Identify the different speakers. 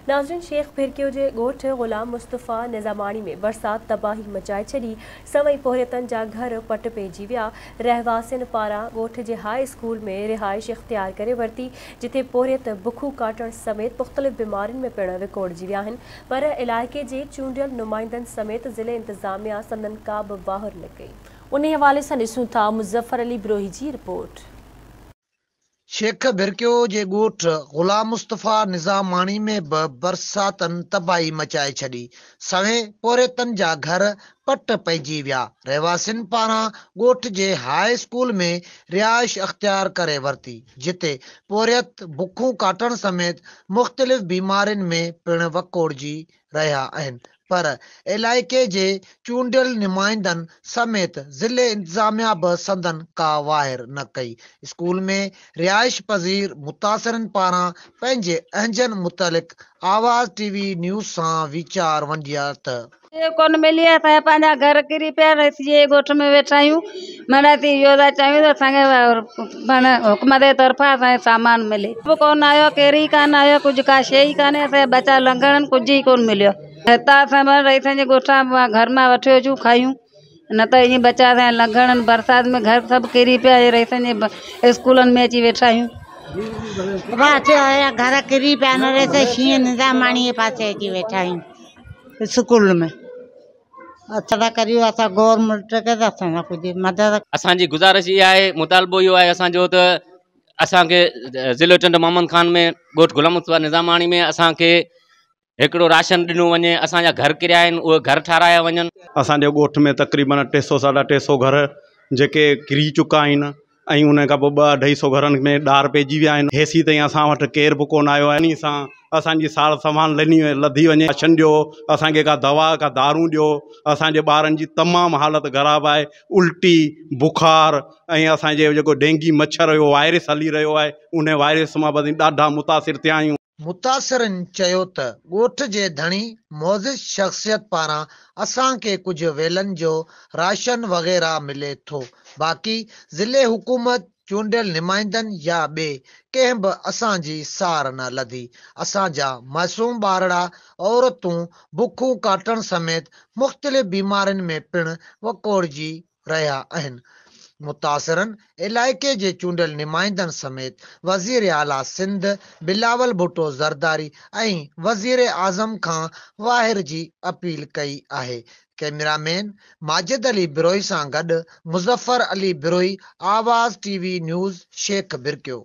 Speaker 1: नाज़रीन, शेख भिरकियो जे ॻोठ ग़ुलाम मुस्तफ़ा निज़ामाणी में बरसात तबाही मचाए छॾी। सवई पोरियतनि जा घर पट पइजी विया। रहवासियुनि पारां ॻोठ जे हाई स्कूल में रिहाइश इख़्तियार करे वरिती, जिथे पोरियत बुखू काटण समेत मुख़्तलिफ़ बीमारियुनि में पिणु विकोड़जी विया आहिनि। पर इलाइक़े जे चूंडियल नुमाइंदनि समेत ज़िले इंतज़ामिया संदनि का बि वाहर न कई। उन हवाले सां ॾिसूं था मुज़फ़र अली बिरोही जी रिपोर्ट।
Speaker 2: शेख भिरकियो जे ॻोठ ग़ुलाम मुस्तफ़ा निज़ामाणी में बि बरसातनि तबाही मचाए छॾी। सवें पोरियतनि जा घर पट पइजी विया। रहवासियुनि पारां ॻोठ जे हाई स्कूल में रिहाइश अख़्तियार करे वरिती, जिते पोरियत बुखूं काटण समेत मुख़्तलिफ़ बीमारियुनि में पिणु वकोड़जी रहिया आहिनि। पर इलाइक़े जे चूंडियल नुमाइंदनि समेत ज़िले इंतज़ामिया बि संदनि का वाहिर न कई। स्कूल में रिहाइश पज़ीर मुतासिरनि पारां पंहिंजे अहंजनि मुतलिक़ आवाज़ टीवी न्यूज़ सां वीचार वंडिया त
Speaker 3: कोन मिली असांजा पंहिंजा घर किरी पिया रहिजी ॻोठ में वेठा आहियूं। माना थी इहो था चाहियूं त असांखे माना हुकूमत जे तरफ़ां असांखे सामान मिले। बि कोन आयो, केरी कान आयो, कुझु का शइ ई कान्हे। असांजा बचा लंघण कुझु ई कोन मिलियो। हितां असां रईसनि जे ॻोठां घर मां वठी अचूं खायूं, न त ईअं बचा असांजा लंघण बरसाति में घर सभु किरी पिया रईसनि जे स्कूलनि में अची वेठा आहियूं।
Speaker 4: राति जा घर किरी पिया न रहे शीअं निज़ामाणी जे पासे अची वेठा आहियूं स्कूल में। अच्छा करियो असां गवर्नमेंट खे त असां कुझु मदद।
Speaker 5: असांजी गुज़ारिश इहा आहे, मुतालबो इहो आहे असांजो त असांखे ज़िलो टंड मोहम्मद खान में ॻोठ ग़ुलाम मुस्तफ़ा निज़ामाणी में असांखे हिकिड़ो राशन ॾिनो वञे। असांजा घर किरिया आहिनि, उहे घर ठाराया वञनि।
Speaker 6: असांजे ॻोठ में तक़रीबन 300 साढा 300 घर जेके किरी चुका आहिनि ऐं उन खां पोइ 200-250 घरनि में ॾार पइजी विया आहिनि। हेसी ताईं असां वटि केर बि कोन आयो आहे। इन सां असांजी सार संभाल लधी वञे। राशन ॾियो, असांखे का दवा का दारू ॾियो। असांजे ॿारनि जी तमामु हालत ख़राबु आहे। उल्टी बुखार ऐं असांजे जेको डेंगी मच्छर जो वायरस हली रहियो आहे, उन वायरस मां बि ॾाढा मुतासिर थिया आहियूं।
Speaker 2: मुतासिरनि चयो त ॻोठ जे धणी मोज़िज़ शख़्सियत पारां असांखे कुझु वेलनि जो राशन वग़ैरह मिले थो। बाक़ी ज़िले हुकूमत, चूंडियल नुमाइंदनि या ॿिए कंहिं बि असांजी सार न लधी। असांजा मासूम ॿारड़ा औरतूं बुखूं काटण समेत मुख़्तलिफ़ बीमारियुनि में पिणु वकोड़जी रहिया आहिनि। मुतासिरनि इलाइक़े जे चूंडियल नुमाइंदनि समेत वज़ीर आला सिंध बिलावल भुट्टो ज़रदारी ऐं वज़ीर आज़म खां वाहिर जी अपील कई आहे। कैमरामैन माजिद अली बिरोही सां गॾु मुज़फ़र अली बिरोही, आवाज़ टीवी न्यूज़, शेख भिरकियो।